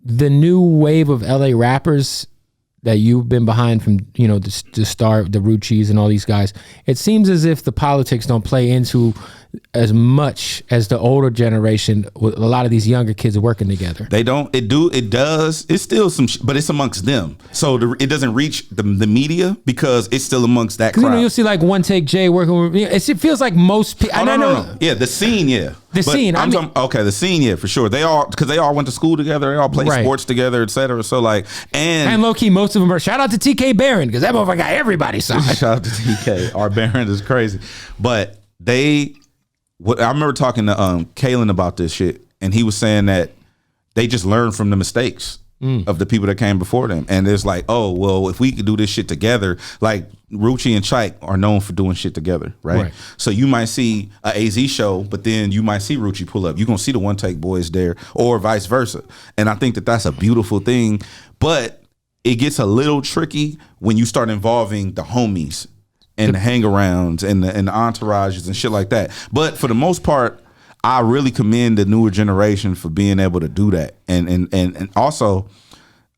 the new wave of LA rappers that you've been behind from, you know, the Star, the Ruchis and all these guys, it seems as if the politics don't play into as much as the older generation with a lot of these younger kids working together. They don't. It does. It's still some, but it's amongst them. So it doesn't reach the media because it's still amongst that crowd. You know, you'll see like One Take Jay working with, it feels like most people. Oh, no. Yeah, the scene, yeah. The scene. Okay, the scene, yeah, for sure. They all, because they all went to school together. They all play sports together, etc. So like, and low key, most of them are. Shout out to TK Barron because that motherfucker got everybody signed. Shout out to TK. Our Barron is crazy, but I remember talking to Kalen about this shit, and he was saying that they just learned from the mistakes of the people that came before them, and it's like, oh well, if we could do this shit together, like Ruchi and Chike are known for doing shit together, right? So you might see a AZ show, but then you might see Ruchi pull up. You're gonna see the One Take Boys there, or vice versa, and I think that that's a beautiful thing, but it gets a little tricky when you start involving the homies and the hang-arounds and the entourages and shit like that. But for the most part, I really commend the newer generation for being able to do that. And also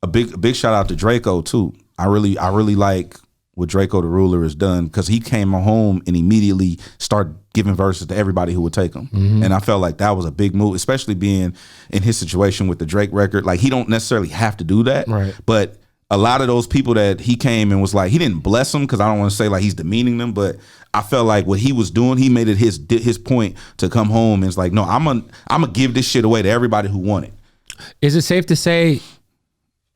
a big shout out to Draco too. I really like what Draco the Ruler has done, because he came home and immediately started giving verses to everybody who would take them. And I felt like that was a big move, especially being in his situation with the Drake record. Like, he don't necessarily have to do that, but a lot of those people that he came and was like, he didn't bless them, because I don't want to say like he's demeaning them, but I felt like what he was doing, he made it his point to come home and it's like, no, I'm gonna give this shit away to everybody who want it. Is it safe to say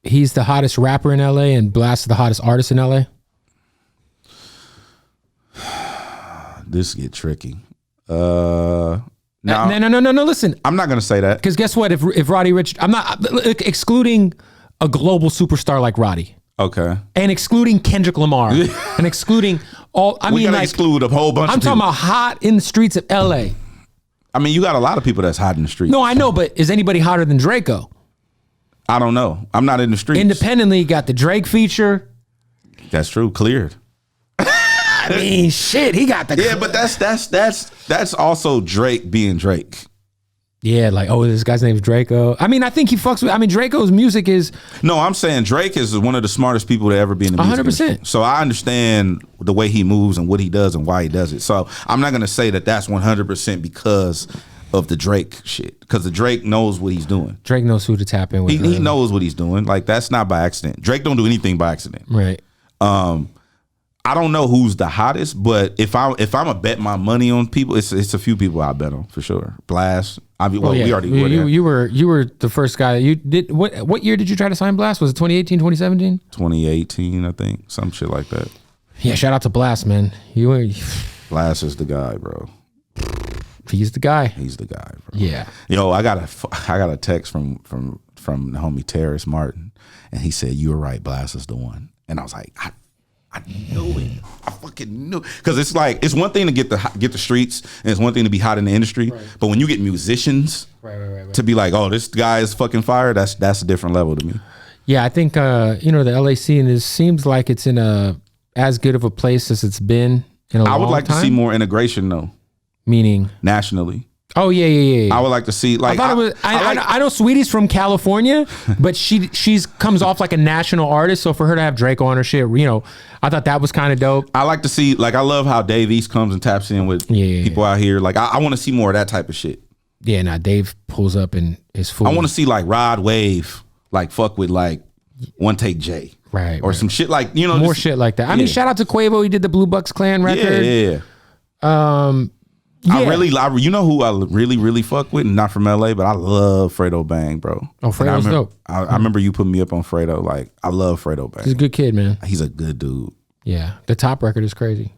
he's the hottest rapper in LA and Blast is the hottest artist in LA? This get tricky. No. Listen, I'm not gonna say that, because guess what? If Roddy Ricch, I'm not excluding a global superstar like Roddy. Okay. And excluding Kendrick Lamar. And excluding all, we gotta exclude a whole bunch of people. I'm talking about hot in the streets of LA. I mean, you got a lot of people that's hot in the streets. No, I know, but is anybody hotter than Draco? I don't know. I'm not in the streets. Independently, you got the Drake feature. That's true. Cleared. I mean, shit, he got the... Yeah, but that's also Drake being Drake. Yeah, like, oh, this guy's name is Draco. I mean, I think he fucks with... I mean, Draco's music is... No, I'm saying Drake is one of the smartest people to ever be in the music 100%. industry. So I understand the way he moves and what he does and why he does it. So I'm not going to say that that's 100% because of the Drake shit. Because the Drake knows what he's doing. Drake knows who to tap in with. He knows what he's doing. Like, that's not by accident. Drake don't do anything by accident. Right. I don't know who's the hottest, but if I'm a bet my money on people, it's a few people I bet on for sure. Blast. We already were there. You were the first guy. You did what year did you try to sign Blast? Was it 2018, 2017? 2018, I think. Some shit like that. Yeah, shout out to Blast, man. Blast is the guy, bro. He's the guy. He's the guy, bro. Yeah. Yo, I got a text from the homie Terrace Martin, and he said, "You were right, Blast is the one." And I was like, I knew it. I fucking knew, because it's like, it's one thing to get the streets, and it's one thing to be hot in the industry. Right. But when you get musicians to be like, oh, this guy is fucking fire, that's a different level to me. Yeah, I think the LA scene seems like it's in as good of a place as it's been in a long time. I would like to see more integration though. Meaning nationally. Oh yeah. I would like to see, like, I know Sweetie's from California, but she's comes off like a national artist. So for her to have Drake on her shit, I thought that was kind of dope. I like to see, like, I love how Dave East comes and taps in with people out here. Like, I want to see more of that type of shit. Yeah, now Dave pulls up and is full. I want to see like Rod Wave, like fuck with like One Take J, or some shit like more shit like that. I mean, shout out to Quavo. He did the Blue Bucks Clan record. Yeah. I really, you know who I really fuck with, not from LA, but I love Fredo Bang, bro. Oh, Fredo's dope. I remember you putting me up on Fredo. Like, I love Fredo Bang. He's a good kid, man. He's a good dude. Yeah, the Top record is crazy.